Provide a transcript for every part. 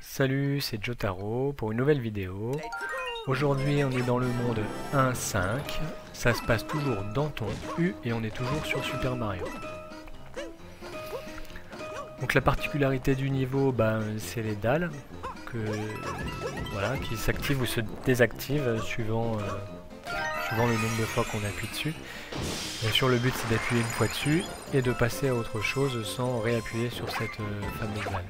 Salut, c'est Jotaro pour une nouvelle vidéo. Aujourd'hui on est dans le monde 1.5, ça se passe toujours dans ton U et on est toujours sur Super Mario. Donc la particularité du niveau, c'est les dalles qui s'activent ou se désactivent suivant le nombre de fois qu'on appuie dessus. Bien sûr le but c'est d'appuyer une fois dessus et de passer à autre chose sans réappuyer sur cette fameuse dalle.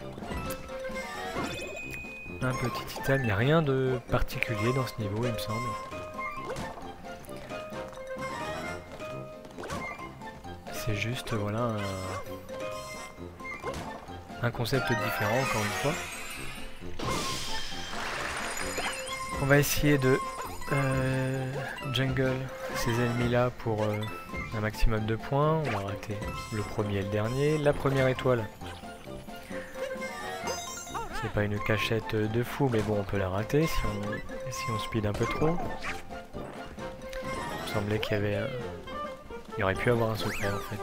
Un petit item, il n'y a rien de particulier dans ce niveau il me semble. C'est juste voilà un concept différent encore une fois. On va essayer de jungle ces ennemis là pour un maximum de points. On va rater le premier et le dernier. La première étoile, c'est pas une cachette de fou mais bon on peut la rater si on speed un peu trop. Il me semblait qu'il y avait il aurait pu avoir un secret en fait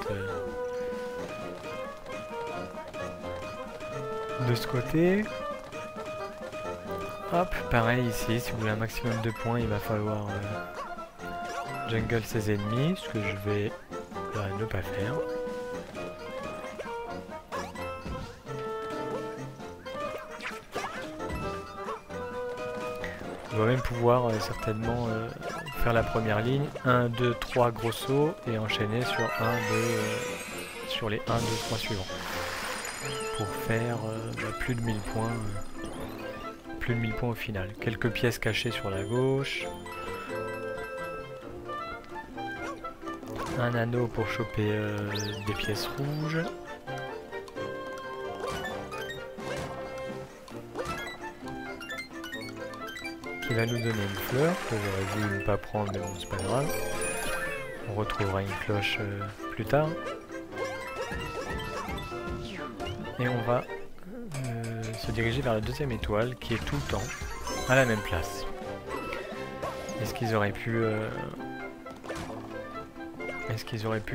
de ce côté. Hop, pareil ici, si vous voulez un maximum de points, il va falloir jungle ses ennemis, ce que je vais ne pas faire. On va même pouvoir certainement faire la première ligne, 1, 2, 3 gros sauts et enchaîner sur sur les 1, 2, 3 suivants. Pour faire plus de 1000 points. Plus de 1000 points au final. Quelques pièces cachées sur la gauche. Un anneau pour choper des pièces rouges. Qui va nous donner une fleur que j'aurais voulu ne pas prendre mais bon c'est pas grave. On retrouvera une cloche plus tard. Et on va se diriger vers la deuxième étoile qui est tout le temps à la même place. Est-ce qu'ils auraient pu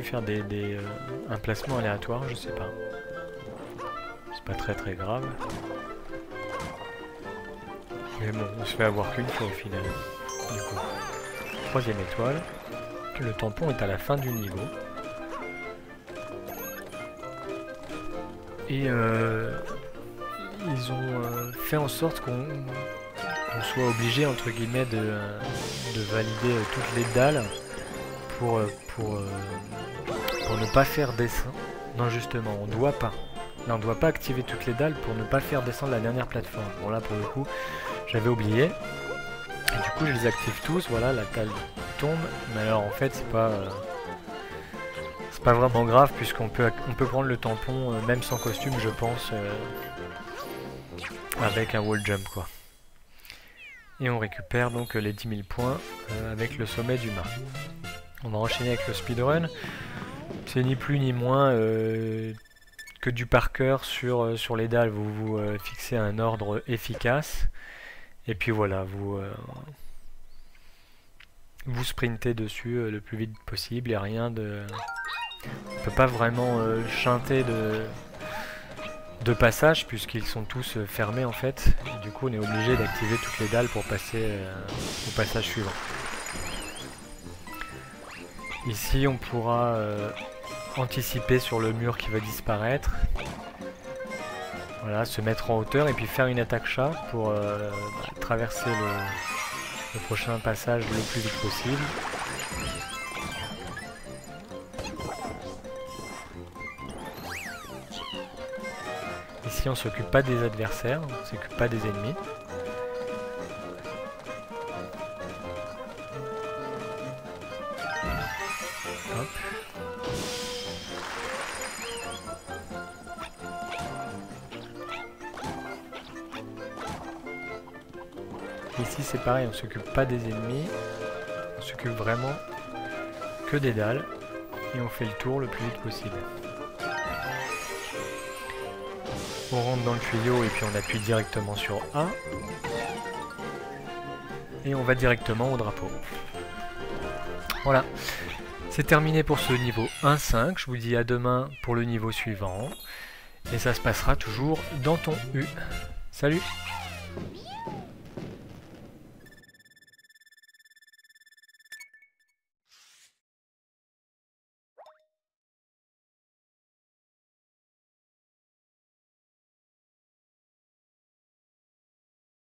faire un placement aléatoire? Je sais pas. C'est pas très grave. Mais bon, on se fait avoir qu'une fois au final. Du coup, troisième étoile. Le tampon est à la fin du niveau. Et ils ont fait en sorte qu'on soit obligé entre guillemets de valider toutes les dalles pour ne pas faire descendre. Non justement, on doit pas. Là, on doit pas activer toutes les dalles pour ne pas faire descendre la dernière plateforme. Bon là pour le coup, j'avais oublié. Et du coup je les active tous, voilà, la dalle tombe. Mais alors en fait c'est pas vraiment grave puisqu'on peut prendre le tampon même sans costume je pense avec un wall jump quoi. Et on récupère donc les 10 000 points avec le sommet du mât. On va enchaîner avec le speedrun. C'est ni plus ni moins que du par cœur sur les dalles. Vous fixez un ordre efficace et puis voilà vous sprintez dessus le plus vite possible. Il n'y a rien de... On peut pas vraiment chanter de passage puisqu'ils sont tous fermés en fait. Et du coup on est obligé d'activer toutes les dalles pour passer au passage suivant. Ici on pourra anticiper sur le mur qui va disparaître. Voilà, se mettre en hauteur et puis faire une attaque chat pour traverser le prochain passage le plus vite possible. Ici on s'occupe pas des adversaires, on s'occupe pas des ennemis. Hop. Ici c'est pareil, on s'occupe pas des ennemis, on s'occupe vraiment que des dalles et on fait le tour le plus vite possible. On rentre dans le tuyau et puis on appuie directement sur A. Et on va directement au drapeau. Voilà. C'est terminé pour ce niveau 1.5. Je vous dis à demain pour le niveau suivant. Et ça se passera toujours dans ton U. Salut!